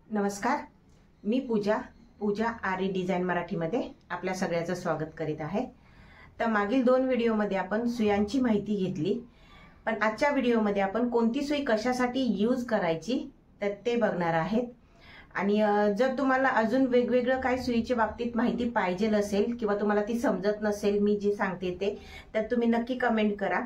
नमस्कार, मी पूजा आरी डिझाइन मराठीमध्ये आपल्या सगळ्याचं स्वागत करीत आहे। तर मागील 2 व्हिडिओमध्ये आपण सुयांची माहिती घेतली, पण आजच्या व्हिडिओमध्ये आपण कोणती सुई कशासाठी यूज करायची तर ते बघणार आहेत। आणि जर तुम्हाला अजून वेगवेगळं काय सुईच्या बाबतीत माहिती पाहिजे असेल किंवा तुम्हाला ती समजत नसेल मी जे सांगते ते, तर तुम्ही नक्की कमेंट करा।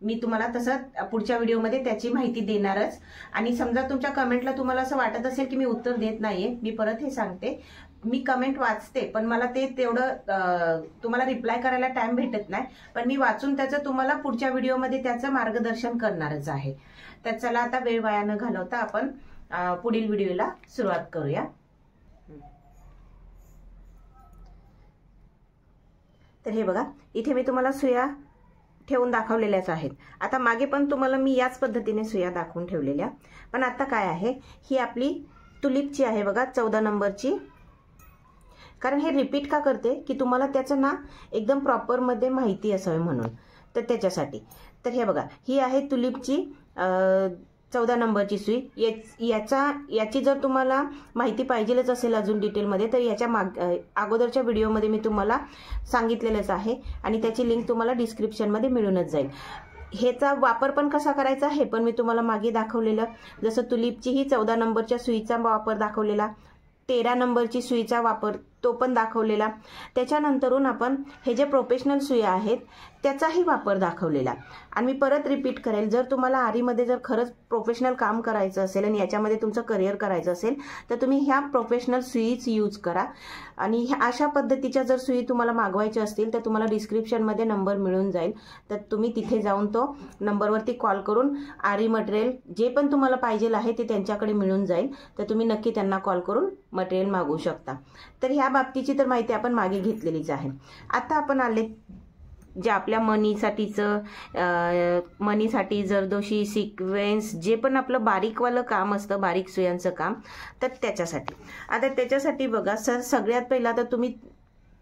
मी तुम्हाला तसं पुढच्या व्हिडिओमध्ये त्याची माहिती देणारच। आणि समजा तुमच्या कमेंटला तुम्हाला असं वाटत असेल की मी उत्तर देत नाहीये, मी परत हे सांगते, मी कमेंट वाचते पण मला ते तेवढं तुम्हाला रिप्लाय करायला टाइम भेटत नाही, पण मी वाचून त्याचं तुम्हाला पुढच्या व्हिडिओमध्ये त्याचं मार्गदर्शन करणारच आहे। तर चला आता वेळ वाया न घालवता आपण पुढील व्हिडिओला सुरुवात करूया। तर हे बघा, इथे मी तुम्हाला सुया ठेवून दाखवलेल्याच आहेत। आता मागे पण तुम्हाला मी याच पद्धतीने सुया दाखवून ठेवलेल्या, पण आता काय आहे, ही आपली तुलिपची आहे बघा 14 नंबरची। कारण हे रिपीट का करते की तुम्हाला त्याचं ना एकदम प्रॉपर मध्ये माहिती असावी म्हणून, तर त्याच्यासाठी। तर हे बघा, ही आहे तुलिपची 14 नंबरची सुई। याची जर तुम्हाला माहिती पाहिजेच असेल अजून डिटेलमध्ये, तर याच्या अगोदरच्या व्हिडिओमध्ये मी तुम्हाला सांगितलेलंच आहे आणि त्याची लिंक तुम्हाला डिस्क्रिप्शनमध्ये मिळूनच जाईल। ह्याचा वापर पण कसा करायचा हे पण मी तुम्हाला मागे दाखवलेलं, जसं तुलिपची ही 14 नंबरच्या सुईचा वापर दाखवलेला, 13 नंबरची सुईचा वापर तो पण दाखवलेला, त्याच्यानंतरून आपण हे जे प्रोफेशनल सुया आहेत त्याचाही वापर दाखवलेला। आणि मी परत रिपीट करेल, जर तुम्हाला आरीमध्ये जर खरंच प्रोफेशनल काम करायचं असेल आणि याच्यामध्ये तुमचं करिअर करायचं असेल तर तुम्ही ह्या प्रोफेशनल सुईच यूज करा। आणि अशा पद्धतीच्या जर सुई तुम्हाला मागवायच्या असतील तर तुम्हाला डिस्क्रिप्शनमध्ये नंबर मिळून जाईल, तर तुम्ही तिथे जाऊन तो नंबरवरती कॉल करून आरी मटेरियल जे पण तुम्हाला पाहिजे आहे ते त्यांच्याकडे मिळून जाईल, तर तुम्ही नक्की त्यांना कॉल करून मटेरियल मागवू शकता। तर ह्या बाबतीची तर माहिती आपण मागे घेतलेलीच आहे। आता आपण आले जे आपल्या मनीसाठी जरदोशी सिक्वेन्स जे पण आपलं बारीकवालं काम असतं, बारीक सुयांचं काम, तर त्याच्यासाठी। आता त्याच्यासाठी बघा सगळ्यात पहिला तर तुम्ही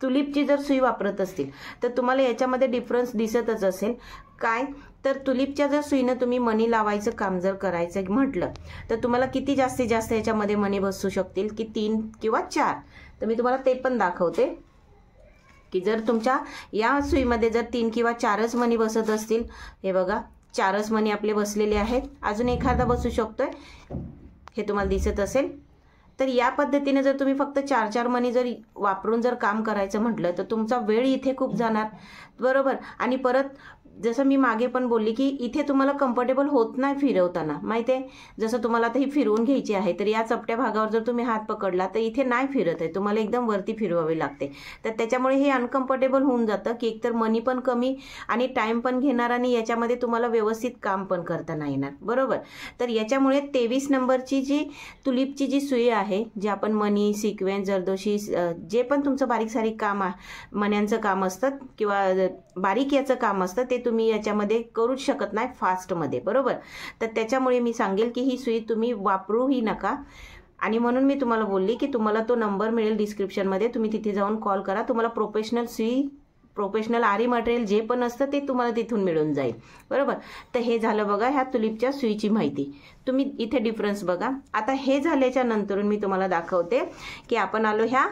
तुलिपची जर सुई वापरत असतील तर तुम्हाला याच्यामध्ये डिफरन्स दिसतच असेल। काय तर तुलिपच्या जर सुईनं तुम्ही मणी लावायचं काम जर करायचं म्हटलं तर तुम्हाला किती जास्तीत जास्त याच्यामध्ये मणी बसू शकतील की 3 किंवा 4। तर मी तुम्हाला ते पण दाखवते की जर तुमच्या या सुईमध्ये जर 3 किंवा 4च मणी बसत असतील, हे बघा 4च मणी आपले बसलेले आहेत, अजून एखादा बसू शकतोय, हे तुम्हाला दिसत असेल। तर या पद्धतीने जर तुम्ही फक्त 4-4 मणी जर वापरून जर काम करायचं म्हटलं तर तुमचा वेळ इथे खूप जाणार, बरोबर। आणि परत जसं मी मागे पण बोलली की इथे तुम्हाला कम्फर्टेबल होत नाही फिरवताना, माहिती आहे। जसं तुम्हाला आता ही फिरवून घ्यायची आहे तर या चपट्या भागावर जर तुम्ही हात पकडला तर इथे नाही फिरत आहे, तुम्हाला एकदम वरती फिरवावी लागते, तर त्याच्यामुळे हे अनकम्फर्टेबल होऊन जातं की एकतर मनी पण कमी आणि टाइम पण घेणार आणि याच्यामध्ये तुम्हाला व्यवस्थित काम पण करता नाही येणार, बरोबर। तर याच्यामुळे 23 नंबरची जी तुलिपची जी सुई आहे, जे आपण मनी सिक्वेन्स जरदोशी जे पण तुमचं बारीक सारीक काम मण्यांचं काम असतं किंवा बारीक याचं काम असतं ते तुम्ही याच्यामध्ये करूच शकत नाही फास्टमध्ये, बरोबर। तर त्याच्यामुळे मी सांगेल की ही सुई तुम्ही वापरूही नका। आणि म्हणून मी तुम्हाला बोलली की तुम्हाला तो नंबर मिळेल डिस्क्रिप्शनमध्ये, तुम्ही तिथे जाऊन कॉल करा, तुम्हाला प्रोफेशनल सुई प्रोफेशनल आरी मटेरियल जे पण असतं ते तुम्हाला तिथून मिळून जाईल, बरोबर। तर हे झालं बघा ह्या तुलिपच्या सुईची माहिती, तुम्ही इथे डिफरन्स बघा। आता हे झाल्याच्या नंतरून मी तुम्हाला दाखवते की आपण आलो ह्या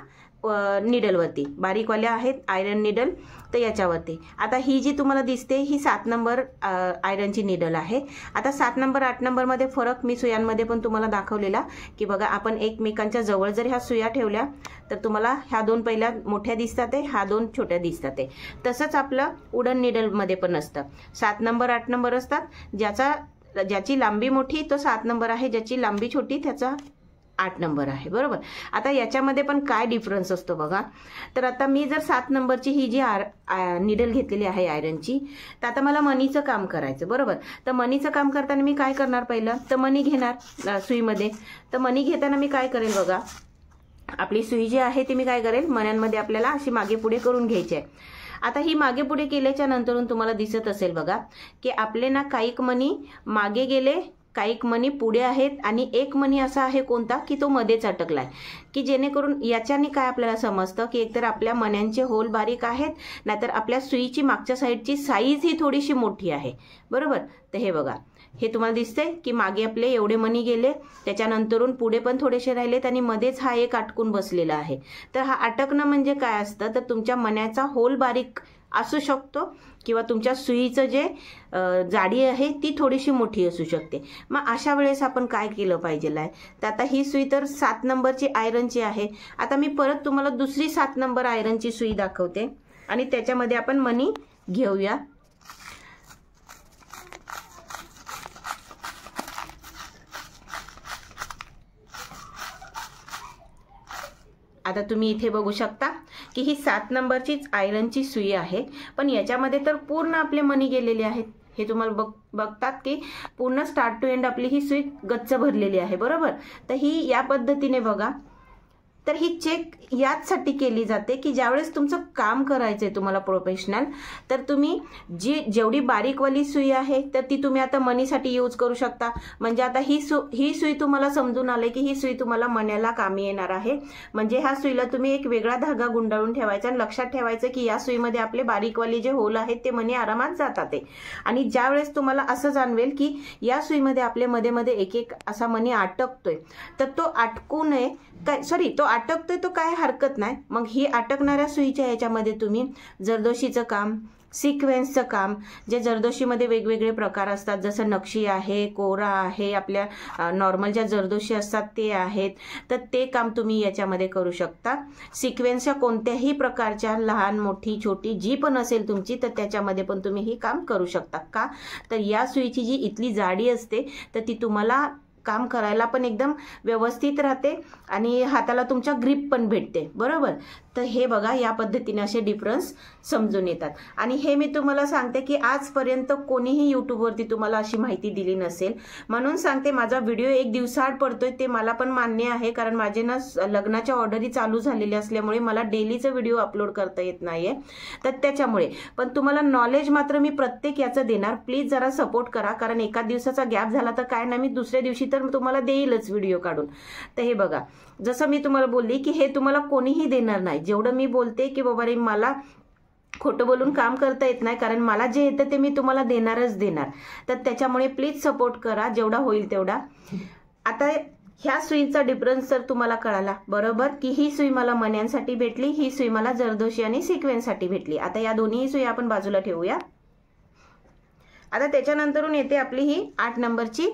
निडलवरती, बारीकवाल्या आहेत आयरन निडल, तर याच्यावरती। आता ही जी तुम्हाला दिसते ही 7 नंबर आयरनची निडल आहे। आता 7 नंबर 8 नंबरमध्ये फरक मी सुयांमध्ये पण तुम्हाला दाखवलेला की बघा, आपण एकमेकांच्या जवळ जर ह्या सुया ठेवल्या तर तुम्हाला ह्या 2 पहिल्या मोठ्या दिसतात आहे, ह्या 2 छोट्या दिसतात आहे। तसंच आपलं उडन निडलमध्ये पण असतं, 7 नंबर 8 नंबर असतात, ज्याची लांबी मोठी तो 7 नंबर आहे, ज्याची लांबी छोटी त्याचा 8 नंबर आहे, बरोबर। आता याच्यामध्ये पण काय डिफरन्स असतो बघा, तर आता मी जर 7 नंबरची ही जी निडल घेतलेली आहे आयरनची, तर आता मला मनीचं काम करायचं, बरोबर। तर मनीचं काम करताना मी काय करणार, पहिलं तर मनी घेणार सुईमध्ये। तर मनी घेताना मी काय करेल बघा, आपली सुई जी आहे ती मी काय करेल, मण्यांमध्ये आपल्याला अशी मागे पुढे करून घ्यायची आहे। आता ही मागे पुढे केल्याच्या नंतरून तुम्हाला दिसत असेल बघा की आपले ना काही मणी मागे गेले, काही मणी पुढे आहेत आणि एक मणी असा आहे कोणता की तो मध्येच अटकलाय, की जेणेकरून याच्याने काय आपल्याला समजतं की एकतर आपल्या मण्यांचे होल बारीक आहेत, नाहीतर आपल्या सुईची मागच्या साईडची साईज ही थोडीशी मोठी आहे, बरोबर। तर हे बघा, हे तुम्हाला दिसतंय की मागे आपले एवढे मणी गेले, त्याच्यानंतरून पुढे पण थोडेसे राहिलेत आणि मध्येच हा एक अटकून बसलेला आहे. तर हा अटकणं म्हणजे काय असतं, तर तुमच्या मण्याचा होल बारीक असू शकतो किंवा तुमच्या सुईचं जे जाडी आहे ती थोडीशी मोठी असू शकते. मग अशा वेळेस आपण काय केलं पाहिजे आहे, तर आता ही सुई तर 7 नंबरची आयरनची आहे. आता मी परत तुम्हाला दुसरी 7 नंबर आयरनची सुई दाखवते आणि त्याच्यामध्ये आपण मणी घेऊया. आता तुम्ही इथे बघू शकता की ही 7 नंबरचीच आयरनची सुई आहे, पण याच्यामध्ये तर पूर्ण आपले मणी गेलेले आहेत. हे तुम्हाला बघतात की पूर्ण स्टार्ट टू एंड आपली ही सुई गच्च भरलेली आहे, बरोबर. तर ही या पद्धतीने बघा. तर ही चेक याचसाठी केली जाते की ज्यावेळेस तुमचं काम करायचंय तुम्हाला प्रोफेशनल, तर तुम्ही जेवढी बारीकवाली सुई आहे तर ती तुम्ही आता मनीसाठी यूज करू शकता. म्हणजे आता ही सुई तुम्हाला समजून आले की ही सुई तुम्हाला मण्याला कामी येणार आहे. म्हणजे ह्या सुईला तुम्ही एक वेगळा धागा गुंडाळून ठेवायचा आणि लक्षात ठेवायचं की या सुईमध्ये आपले बारीकवाले जे होल आहेत ते मणी आरामात जातात. आणि ज्यावेळेस तुम्हाला असं जाणवेल की या सुईमध्ये आपले मध्ये मध्ये एक एक असा मणी अटकतोय, तर तो अटकू नये, तो अटकतोय तो काय हरकत नाही. मग ही अटकणाऱ्या सुईच्या याच्यामध्ये तुम्ही जरदोशीचं काम, सिक्वेन्सचं काम, जे जरदोशीमध्ये वेगवेगळे प्रकार असतात, जसं नक्षी आहे, कोरा आहे, आपल्या नॉर्मल ज्या जरदोशी असतात ते आहेत, तर ते काम तुम्ही याच्यामध्ये करू शकता. सिक्वेन्सच्या कोणत्याही प्रकारच्या लहान मोठी छोटी जी पण असेल तुमची, तर त्याच्यामध्ये पण तुम्ही हे काम करू शकता. का तर या सुईची जी इथली जाडी असते तर ती तुम्हाला काम करायला पण एकदम व्यवस्थित राहते आणि हाताला तुमच्या ग्रिप पण भेटते, बरोबर. तर हे बघा, या पद्धतीने असे डिफरन्स समजून येतात. आणि हे मी तुम्हाला सांगते की आजपर्यंत कोणीही यूट्यूबवरती तुम्हाला अशी माहिती दिली नसेल, म्हणून सांगते. माझा व्हिडिओ एक दिवसाआड पडतोय ते मला पण मान्य आहे, कारण माझे ना लग्नाच्या ऑर्डरी चालू झालेल्या असल्यामुळे मला डेलीचा व्हिडिओ अपलोड करता येत नाहीये, तर त्याच्यामुळे. पण तुम्हाला नॉलेज मात्र मी प्रत्येक याचं देणार. प्लीज जरा सपोर्ट करा, कारण एका दिवसाचा गॅप झाला तर काय नाही, मी दुसऱ्या दिवशी तर तुम्हाला देईलच व्हिडिओ काढून. तर हे बघा, जसं मी तुम्हाला बोलली की हे तुम्हाला कोणीही देणार नाही. जेवढं मी बोलते की बाबा रे मला खोटं बोलून काम करता येत नाही, कारण मला जे येतं ते मी तुम्हाला देणारच देणार. तर त्याच्यामुळे प्लीज सपोर्ट करा जेवढा होईल तेवढा. आता ह्या सुईचा डिफरन्स तर तुम्हाला कळाला, बरोबर, की ही सुई मला मण्यांसाठी भेटली, ही सुई मला जरदोशी आणि सिक्वेन्ससाठी भेटली. आता या दोन्ही सुई आपण बाजूला ठेवूया. आता त्याच्यानंतरून येते आपली ही 8 नंबरची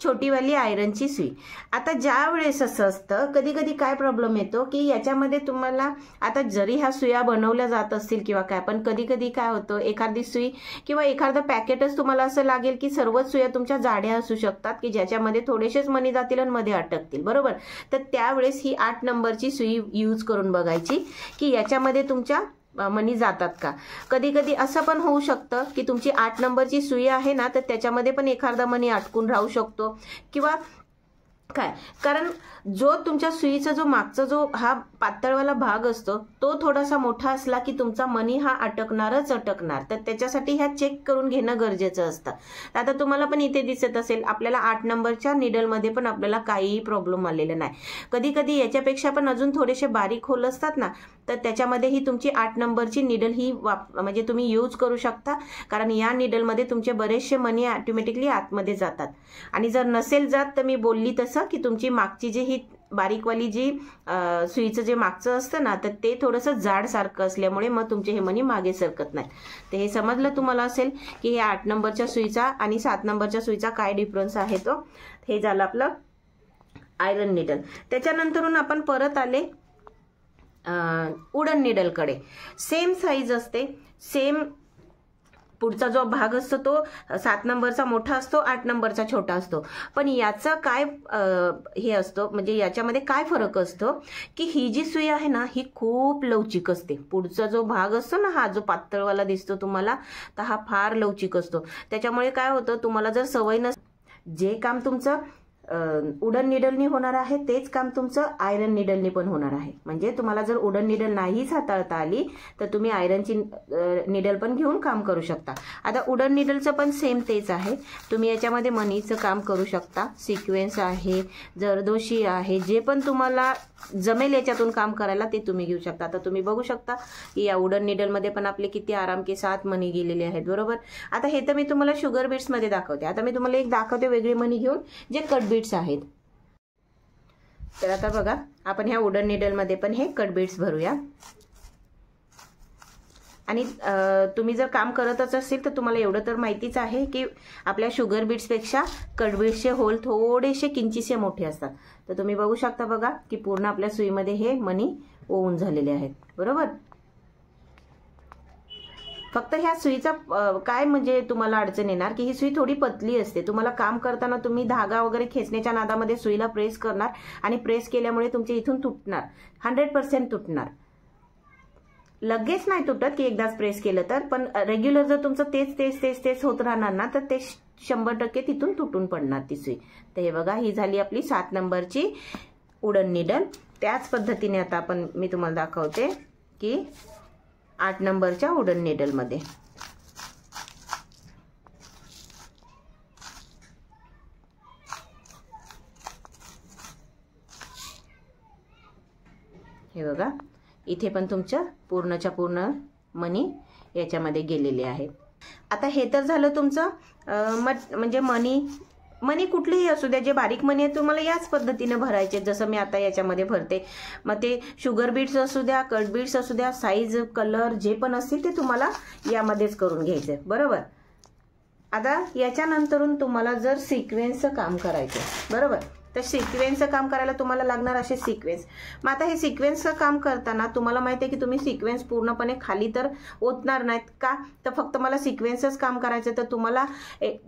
छोटीवाली आयरनची सुई. आता ज्या वेळेस असं असतं, कधी कधी काय प्रॉब्लेम येतो की याच्यामध्ये तुम्हाला, आता जरी ह्या सुया बनवल्या जात असतील किंवा काय, पण कधी कधी काय होतं, एखादी सुई किंवा एखादं पॅकेटच तुम्हाला असं लागेल की सर्वच सुया तुमच्या जाड्या असू शकतात की ज्याच्यामध्ये थोडेसेच मणी जातील आणि मध्ये अटकतील, बरोबर. तर त्यावेळेस ही 8 नंबरची सुई यूज करून बघायची की याच्यामध्ये तुमच्या मणी जातात का. कधी कधी असं पण होऊ शकतं की तुमची 8 नंबरची सुई आहे ना, तर त्याच्यामध्ये पण एखादा मणी अटकून राहू शकतो किंवा काय, कारण जो तुमच्या सुईचा जो मागचा जो हा पातळवाला भाग असतो तो थोडासा मोठा असला की तुमचा मणी हा अटकणारच अटकणार. तर त्याच्यासाठी ह्या चेक करून घेणं गरजेचं असतं. आता तुम्हाला पण इथे दिसत असेल, आपल्याला 8 नंबरच्या निडलमध्ये पण आपल्याला काहीही प्रॉब्लेम आलेला नाही. कधी कधी याच्यापेक्षा पण अजून थोडेसे बारीक होल असतात ना, तर त्याच्यामध्ये ही तुमची 8 नंबरची निडल ही म्हणजे तुम्ही यूज करू शकता, कारण या निडलमध्ये तुमचे बरेचसे मणी ऑटोमॅटिकली आतमध्ये जातात. आणि जर नसेल जात तर मी बोलली तसं की तुमची मागची जी ही बारीकवाली जी सुईचं जे मागचं असतं ना, तर ते थोडंसं जाड सारखं असल्यामुळे मग तुमचे हे मणी मागे सरकत नाही. तर हे समजलं तुम्हाला असेल की हे 8 नंबरच्या सुईचा आणि 7 नंबरच्या सुईचा काय डिफरन्स आहे तो. हे झालं आपलं आयरन निडल. त्याच्यानंतरून आपण परत आले वुडन निडलकडे. सेम साईज असते, सेम पुढचा जो भाग असतो तो 7 नंबरचा मोठा असतो, 8 नंबरचा छोटा असतो. पण याचा काय हे असतो, म्हणजे याच्यामध्ये काय फरक असतो की ही जी सुई आहे ना ही खूप लवचिक असते. पुढचा जो भाग असतो ना, हा जो पातळवाला दिसतो तुम्हाला, तर हा फार लवचिक असतो. त्याच्यामुळे काय होतं, तुम्हाला जर सवय जे काम तुमचं उडन निडलनी होणार आहे तेच काम तुमचं आयरन निडलनी पण होणार आहे. म्हणजे तुम्हाला जर उडन निडल नाहीच हाताळता आली तर तुम्ही आयरनची निडल पण घेऊन काम करू शकता. आता उडन निडलचं पण सेम तेच आहे. तुम्ही याच्यामध्ये मनीचं काम करू शकता, सिक्वेन्स आहे, जरदोशी आहे, जे पण तुम्हाला जमेल याच्यातून काम करायला ते तुम्ही घेऊ शकता. आता तुम्ही बघू शकता की या उडन निडलमध्ये पण आपले किती आराम के 7 मणी गेलेले आहेत, बरोबर. आता हे तर मी तुम्हाला शुगर बीट्समध्ये दाखवते. आता मी तुम्हाला एक दाखवते वेगळी मणी घेऊन जे कट बीट्स आहेत. तर आता बघा आपण ह्या उडन निडलमध्ये पण हे कट बीट्स भरूया. आणि तुम्ही जर काम करतच असेल तर तुम्हाला एवढं तर माहितीच आहे की आपल्या शुगर बीट्सपेक्षा कट बीट्सचे होल थोडेसे किंचितसे मोठे असतात. तर तुम्ही बघू शकता बघा की पूर्ण आपल्या सुईमध्ये हे मणी ओवून झालेले आहेत, बरोबर. फक्त ह्या सुईचा काय म्हणजे तुम्हाला अडचण येणार की ही सुई थोडी पतली असते. तुम्हाला काम करताना तुम्ही धागा वगैरे खेचण्याच्या नादामध्ये सुईला प्रेस करणार आणि प्रेस केल्यामुळे तुमच्या इथून तुटणार, 100% तुटणार. लगेच नाही तुटत की एकदाच प्रेस केलं तर, पण रेग्युलर जर तुमचं तेच होत राहणार ना तर ते 100% तिथून तुटून पडणार ती सुई. तर हे बघा ही झाली आपली 7 नंबरची उडन निडल. त्याच पद्धतीने आता आपण मी तुम्हाला दाखवते की 8 नंबरच्या उडन निडलमध्ये हे बघा इथे पण तुमच्या पूर्णच्या पूर्ण मणी याच्यामध्ये गेलेले आहेत. आता हे तर झालं तुमचं म्हणजे मणी कुठलीही असू द्या, जे बारीक मणी आहेत तुम्हाला याच पद्धतीने भरायचे जसं मी आता याच्यामध्ये भरते. मग ते शुगर बीट्स असू द्या, कट बीट्स असू द्या, साईज कलर जे पण असतील ते तुम्हाला यामध्येच करून घ्यायचे, बरोबर. आता याच्यानंतरून तुम्हाला जर सिक्वेन्सचं काम करायचं, बरोबर, तर सिक्वेन्सचं काम करायला तुम्हाला लागणार असे सिक्वेन्स. मग आता हे सिक्वेन्सचं काम करताना तुम्हाला माहिती आहे की तुम्ही सिक्वेन्स पूर्णपणे खाली तर ओतणार नाहीत का, तर फक्त मला सिक्वेन्सच काम करायचं. तर तुम्हाला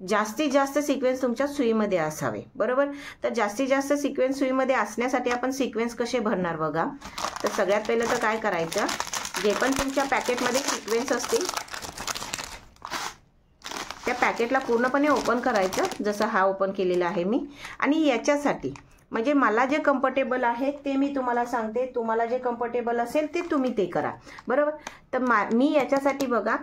जास्तीत जास्त सिक्वेन्स तुमच्या सुईमध्ये असावे, बरोबर. तर जास्तीत जास्त सिक्वेन्स सुईमध्ये असण्यासाठी आपण सिक्वेन्स कसे भरणार बघा. तर सगळ्यात पहिलं तर काय करायचं, जे पण तुमच्या पॅकेटमध्ये सिक्वेन्स असतील त्या पॅकेटला पूर्णपणे ओपन करायचं, जसं हा ओपन केलेला आहे मी. आणि याच्यासाठी म्हणजे मला जे कम्फर्टेबल आहे ते मी तुम्हाला सांगते, तुम्हाला जे कम्फर्टेबल असेल ते तुम्ही ते करा, बरोबर. तर मी याच्यासाठी बघा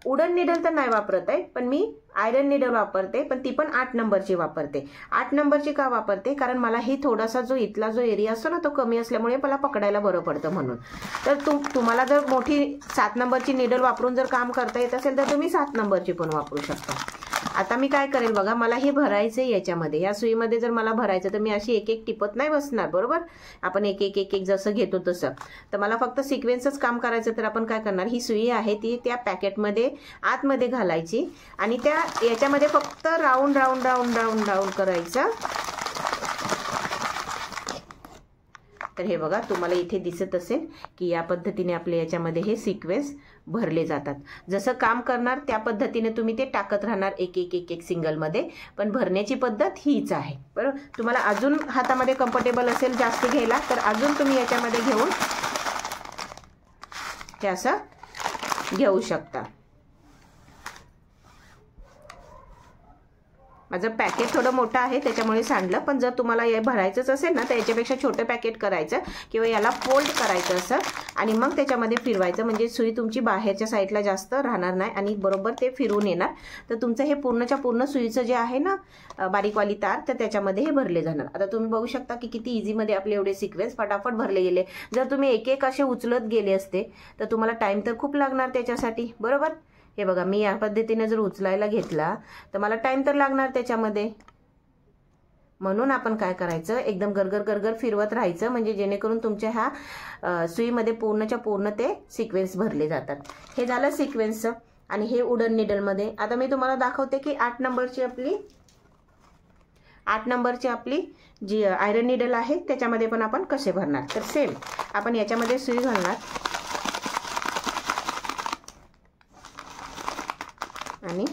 उडन निडल तर नाही वापरत आहे, पण मी आयरन निडल वापरते, पण ती पण 8 नंबरची वापरते. 8 नंबरची का वापरते, कारण मला ही थोडासा जो इथला जो एरिया असतो ना तो कमी असल्यामुळे मला पकडायला बरं पडतं म्हणून. तर तुम्हाला जर मोठी 7 नंबरची निडल वापरून जर काम करता येत असेल तर तुम्ही 7 नंबरची पण वापरू शकता. आता मी काय करेल बघा, मला हे भरायचं आहे याच्यामध्ये, या सुईमध्ये जर मला भरायचं तर मी अशी एक एक टिपत नाही बसणार, बरोबर. आपण एक एक जसं घेतो तसं. तर मला फक्त सिक्वेन्सच काम करायचं. तर आपण काय करणार, ही सुई आहे ती त्या पॅकेटमध्ये आतमध्ये घालायची आणि त्या याच्यामध्ये फक्त round round round round round करायचं. तर हे बघा तुम्हाला इथे दिसत असेल की या पद्धतीने आपल्या याच्यामध्ये हे सिक्वेन्स भरले जातात. जसं काम करणार त्या पद्धतीने तुम्ही ते टाकत राहणार एक एक सिंगलमध्ये, पण भरण्याची पद्धत हीच आहे, बरोबर. तुम्हाला अजून हातामध्ये कम्फर्टेबल असेल जास्त घ्यायला तर अजून तुम्ही याच्यामध्ये घेऊन हे असं घेऊ शकता. माझं पॅकेट थोडं मोठं आहे त्याच्यामुळे सांडलं, पण जर तुम्हाला हे भरायचंच असेल ना तर याच्यापेक्षा छोटं पॅकेट करायचं किंवा याला फोल्ड करायचं असं आणि मग त्याच्यामध्ये फिरवायचं, म्हणजे सुई तुमची बाहेरच्या साईडला जास्त राहणार नाही आणि बरोबर ते फिरून येणार. तर तुमचं हे पूर्णच्या पूर्ण सुईचं जे आहे ना बारीकवाली तार, तर त्याच्यामध्ये हे भरले जाणार. आता तुम्ही बघू शकता की किती इझीमध्ये आपले एवढे सिक्वेन्स फटाफट भरले गेले. जर तुम्ही एक एक असे उचलत गेले असते तर तुम्हाला टाईम तर खूप लागणार त्याच्यासाठी, बरोबर. हे बघा मी या पद्धतीने जर उचलायला घेतला तर मला टाइम तर लागणार त्याच्यामध्ये. म्हणून आपण काय करायचं, एकदम गरगर गरगर फिरवत राहायचं, म्हणजे जेणेकरून तुमच्या ह्या सुईमध्ये पूर्णच्या पूर्ण ते सिक्वेन्स भरले जातात. हे झालं सिक्वेन्सचं. आणि हे उडन निडलमध्ये आता मी तुम्हाला दाखवते की 8 नंबरची आपली जी आयरन निडल आहे त्याच्यामध्ये पण आपण कसे भरणार. तर सेम आपण याच्यामध्ये सुई घालणार आणि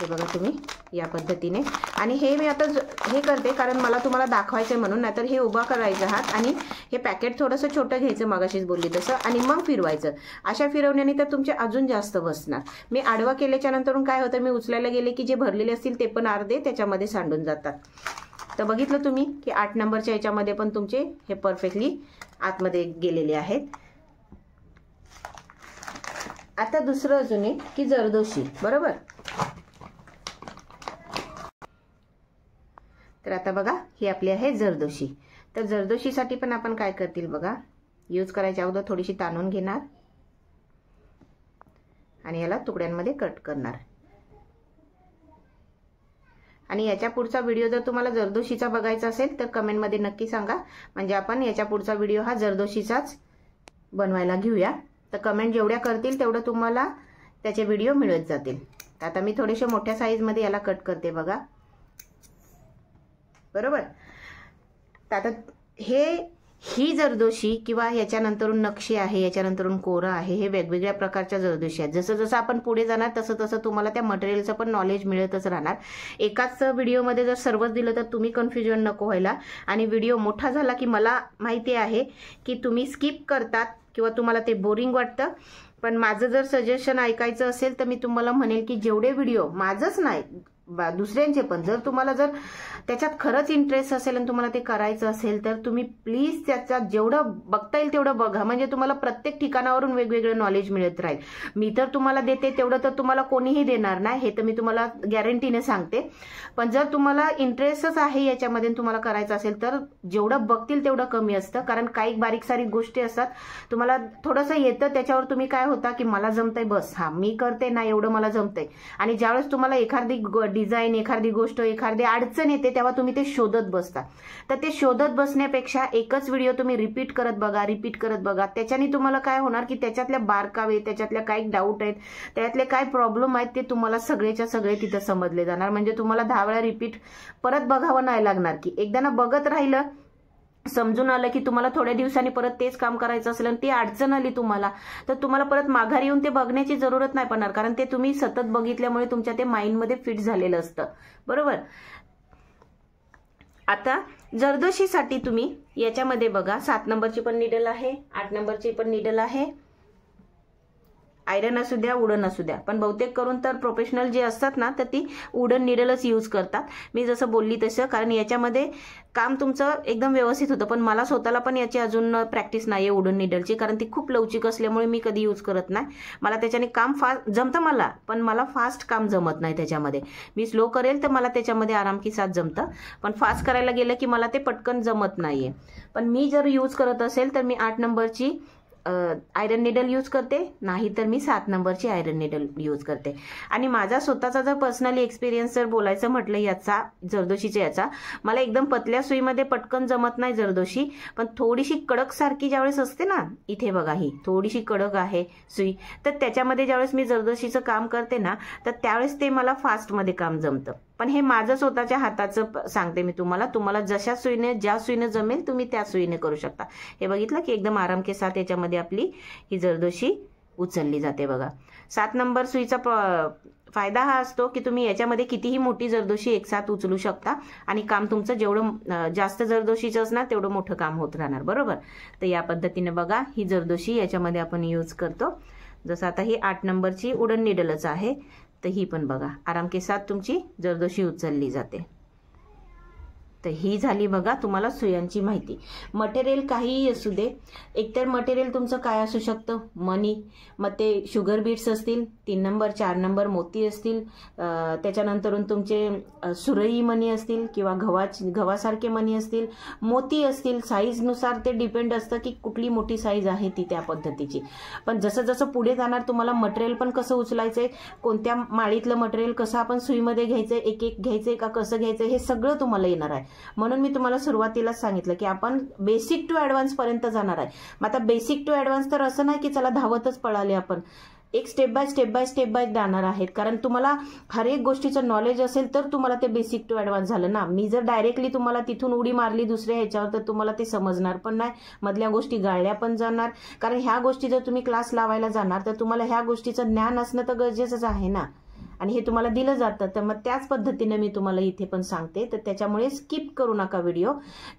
हे बघा तुम्ही या पद्धतीने. आणि हे मी आता हे करते कारण मला तुम्हाला दाखवायचं आहे म्हणून, नाहीतर हे उभा करायचं हात आणि हे पॅकेट थोडंसं छोटं घ्यायचं मगाशीच बोलली तसं, आणि मग फिरवायचं. अशा फिरवण्याने तर तुमचे अजून जास्त बसणार. मी आडवा केल्याच्या नंतरून काय होतं, मी उचलायला गेले की जे भरलेले असतील ते पण अर्धे त्याच्यामध्ये सांडून जातात. तर बघितलं तुम्ही की 8 नंबरच्या याच्यामध्ये पण तुमचे हे परफेक्टली आतमध्ये गेलेले आहेत. आता दुसरं अजून एक की जरदोशी, बरोबर. तर आता बघा ही आपली आहे जरदोशी. तर जरदोशीसाठी पण आपण काय करतील बघा, यूज करायच्या अगोदर थोडीशी ताणून घेणार आणि याला तुकड्यांमध्ये कट करणार. आणि याच्या पुढचा व्हिडिओ जर तुम्हाला जरदोशीचा बघायचा असेल तर कमेंटमध्ये नक्की सांगा, म्हणजे आपण याच्या पुढचा व्हिडिओ हा जरदोशीचाच बनवायला घेऊया. तर कमेंट जेवढ्या करतील तेवढं तुम्हाला त्याचे व्हिडिओ मिळत जातील. तर आता मी थोडेसे मोठ्या साईजमध्ये याला कट करते बघा, बरोबर. तर आता ही जरदोशी किंवा याच्यानंतरून नक्षी आहे, याच्यानंतरून कोरा आहे, हे वेगवेगळ्या प्रकारच्या जरदोशी आहेत. जसं जसं आपण पुढे जाणार तसं तसं तुम्हाला त्या मटेरियलचं पण नॉलेज मिळतच राहणार. एकाच व्हिडिओमध्ये जर सर्वच दिलं तर तुम्ही कन्फ्युजन नको व्हायला. आणि व्हिडिओ मोठा झाला की मला माहिती आहे की तुम्ही स्किप करतात किंवा तुम्हाला ते बोरिंग वाटतं. पण माझं जर सजेशन ऐकायचं असेल तर मी तुम्हाला म्हणेल की जेवढे व्हिडिओ, माझंच नाही दुसऱ्यांचे पण, जर तुम्हाला जर त्याच्यात खरंच इंटरेस्ट असेल आणि तुम्हाला ते करायचं असेल तर तुम्ही प्लीज त्याच्यात जेवढं बघता येईल तेवढं बघा. म्हणजे तुम्हाला प्रत्येक ठिकाणावरून वेगवेगळं नॉलेज मिळत राहील. मी तर तुम्हाला देते तेवढं तर तुम्हाला कोणीही देणार नाही, हे तर मी तुम्हाला गॅरंटीने सांगते. पण जर तुम्हाला इंटरेस्टच आहे याच्यामध्ये तुम्हाला करायचं असेल तर जेवढं बघतील तेवढं कमी असतं. कारण काही बारीक सारीक गोष्टी असतात, तुम्हाला थोडंसं येतं त्याच्यावर तुम्ही काय होता की मला जमतंय बस, हा मी करते ना, एवढं मला जमतंय. आणि ज्यावेळेस तुम्हाला एखादी डिझाईन, एखादी गोष्ट, एखादी अडचण येते तेव्हा तुम्ही ते शोधत बसता. तर ते शोधत बसण्यापेक्षा एकच व्हिडिओ तुम्ही रिपीट करत बघा. त्याच्याने तुम्हाला काय होणार की त्याच्यातल्या बारकावे, त्याच्यातल्या काही डाऊट आहेत, त्यातले काय प्रॉब्लेम आहेत ते तुम्हाला सगळेच्या सगळे तिथं समजले जाणार. म्हणजे तुम्हाला 10 वेळा रिपीट परत बघावं नाही लागणार. की एकदा ना बघत राहिलं, समजून आलं की तुम्हाला थोड्या दिवसांनी परत तेच काम करायचं असेल आणि ती अडचण आली तुम्हाला, तर तुम्हाला परत माघारी येऊन ते बघण्याची जरूरत नाही पडणार. कारण ते तुम्ही सतत बघितल्यामुळे तुमच्या ते माइंडमध्ये फिट झालेलं असतं, बरोबर. आता जरदोशीसाठी तुम्ही याच्यामध्ये बघा 7 नंबरची पण निडल आहे, 8 नंबरची पण निडल आहे. आयरन असू द्या, वुडन असू द्या, पण बहुतेक करून तर प्रोफेशनल जे असतात ना तर ती वुडन निडलच यूज करतात. मी जसं बोलली तसं, कारण याच्यामध्ये काम तुमचं एकदम व्यवस्थित होतं. पण मला स्वतःला पण याची अजून प्रॅक्टिस नाही आहे वुडन निडलची, कारण ती खूप लवचिक असल्यामुळे मी कधी यूज करत नाही. मला त्याच्याने काम फास्ट जमतं मला, पण मला फास्ट काम जमत नाही त्याच्यामध्ये. मी स्लो करेल तर मला त्याच्यामध्ये आराम की साथ जमतं, पण फास्ट करायला गेलं की मला ते पटकन जमत नाहीये. पण मी जर यूज करत असेल तर मी 8 नंबरची आयरन निडल यूज करते, नाही तर मी 7 नंबरची आयरन निडल यूज करते. आणि माझा स्वतःचा जर पर्सनली एक्सपिरियन्स जर बोलायचं म्हटलं याचा, जरदोशीचा याचा, मला एकदम पतल्या सुईमध्ये पटकन जमत नाही जरदोशी. पण थोडीशी कडक सारखी ज्यावेळेस असते ना, इथे बघा ही थोडीशी कडक आहे सुई, तर त्याच्यामध्ये ज्यावेळेस मी जरदोशीचं काम करते ना तर त्यावेळेस ते मला फास्टमध्ये काम जमतं. पण हे माझं स्वतःच्या हाताचं सांगते मी तुम्हाला, तुम्हाला जशा सुईने, ज्या सुईने जमेल तुम्ही त्या सुईने करू शकता. हे बघितलं की एकदम आराम के साथ याच्यामध्ये आपली ही जरदोशी उचलली जाते बघा. 7 नंबर सुईचा फायदा हा असतो की तुम्ही याच्यामध्ये कितीही मोठी जरदोशी एकसाथ उचलू शकता आणि काम तुमचं जेवढं जास्त जरदोशीचं असणार तेवढं मोठं काम होत राहणार, बरोबर. तर या पद्धतीने बघा ही जरदोशी याच्यामध्ये आपण यूज करतो. जसं आता ही 8 नंबरची वुडन निडलच आहे, तर ही पण बघा आराम के साथ तुमची जरदोशी उचलली जाते. तर ही झाली बघा तुम्हाला सुयांची माहिती. मटेरियल काहीही असू दे, एकतर मटेरियल तुमचं काय असू शकतं, मनी, मग ते शुगर बीट्स असतील, 3 नंबर 4 नंबर मोती असतील, त्याच्यानंतरून तुमचे सुरई मणी असतील किंवा गव्हासारखे मणी असतील, मोती असतील. साईजनुसार ते डिपेंड असतं की कुठली मोठी साईज आहे ती त्या पद्धतीची. पण जसं जसं पुढे जाणार तुम्हाला मटेरियल पण कसं उचलायचंय, कोणत्या माळीतलं मटेरियल कसं आपण सुईमध्ये घ्यायचंय, एक एक घ्यायचंय का कसं घ्यायचं, हे सगळं तुम्हाला येणार आहे. म्हणून मी तुम्हाला सुरुवातीलाच सांगितलं की आपण बेसिक टू ऍडव्हान्स पर्यंत जाणार आहे. मग आता बेसिक टू ऍडव्हान्स तर असं नाही की चला धावतच पळाले आपण, एक स्टेप बाय जाणार आहेत. कारण तुम्हाला हर एक गोष्टीचं नॉलेज असेल तर तुम्हाला ते बेसिक टू ऍडव्हान्स झालं ना. मी जर डायरेक्टली तुम्हाला तिथून उडी मारली दुसऱ्या ह्याच्यावर तर तुम्हाला ते समजणार पण नाही, मधल्या गोष्टी गाळल्या पण जाणार. कारण ह्या गोष्टी जर तुम्ही क्लास लावायला जाणार तर तुम्हाला ह्या गोष्टीचं ज्ञान असणं तर गरजेचंच आहे ना. आणि हे तुम्हाला दिलं जातं. तर मग त्याच पद्धतीने मी तुम्हाला इथे पण सांगते. तर त्याच्यामुळे स्किप करू नका व्हिडिओ.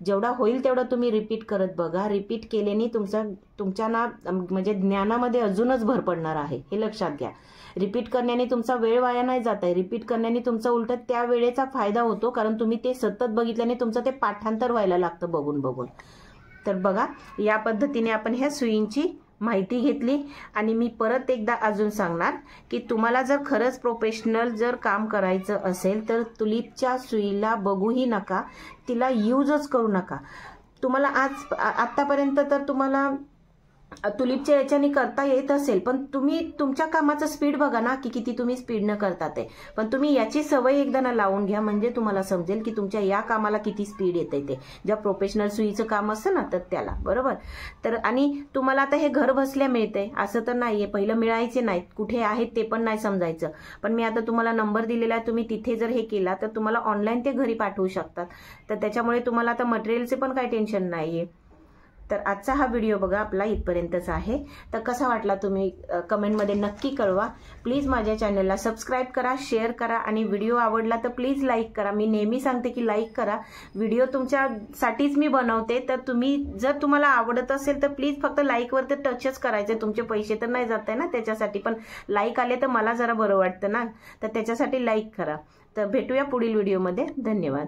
जेवढा होईल तेवढा तुम्ही रिपीट करत बघा. रिपीट केल्याने तुमच्या ना म्हणजे ज्ञानामध्ये अजूनच भर पडणार आहे, हे लक्षात घ्या. रिपीट करण्याने तुमचा वेळ वाया नाही जात आहे. रिपीट करण्याने तुमचा उलट त्या वेळेचा फायदा होतो, कारण तुम्ही ते सतत बघितल्याने तुमचं ते पाठांतर व्हायला लागतं बघून बघून. तर बघा, या पद्धतीने आपण ह्या सुईंची माहिती घेतली. आणि मी परत एकदा अजून सांगणार की तुम्हाला जर खरंच प्रोफेशनल जर काम करायचं असेल तर तुलिपच्या सुईला बघूही नका, तिला यूजच करू नका. तुम्हाला आतापर्यंत तर तुम्हाला तुलिपच्या याच्याने करता येत असेल, पण तुम्ही तुमच्या कामाचं स्पीड बघा ना की किती तुम्ही स्पीडनं करतात ते. पण तुम्ही याची सवय एकदा ना लावून घ्या, म्हणजे तुम्हाला समजेल की तुमच्या या कामाला किती स्पीड येते ते. ज्या प्रोफेशनल सुईचं काम असतं ना तर त्याला, बरोबर. तर आणि तुम्हाला आता हे घर बसल्या मिळते असं तर नाहीये, पहिलं मिळायचे नाहीत, कुठे आहेत ते पण नाही समजायचं. पण मी आता तुम्हाला नंबर दिलेला आहे, तुम्ही तिथे जर हे केला तर तुम्हाला ऑनलाईन ते घरी पाठवू शकतात. तर त्याच्यामुळे तुम्हाला आता मटेरियलचे पण काही टेन्शन नाहीये. तर आजचा हा व्हिडिओ बघा आपला इथपर्यंतच आहे. तर कसा वाटला तुम्ही कमेंटमध्ये नक्की कळवा. प्लीज माझ्या चॅनलला सबस्क्राईब करा, शेअर करा आणि व्हिडिओ आवडला तर प्लीज लाईक करा. मी नेहमी सांगते की लाईक करा. व्हिडिओ तुमच्यासाठीच मी बनवते. तर जर तुम्हाला आवडत असेल तर प्लीज फक्त लाईकवर तर टचच करायचे. तुमचे पैसे तर नाही जात आहे ना त्याच्यासाठी, पण लाईक आले तर मला जरा बरं वाटतं ना. तर त्याच्यासाठी लाईक करा. तर भेटूया पुढील व्हिडिओमध्ये. धन्यवाद.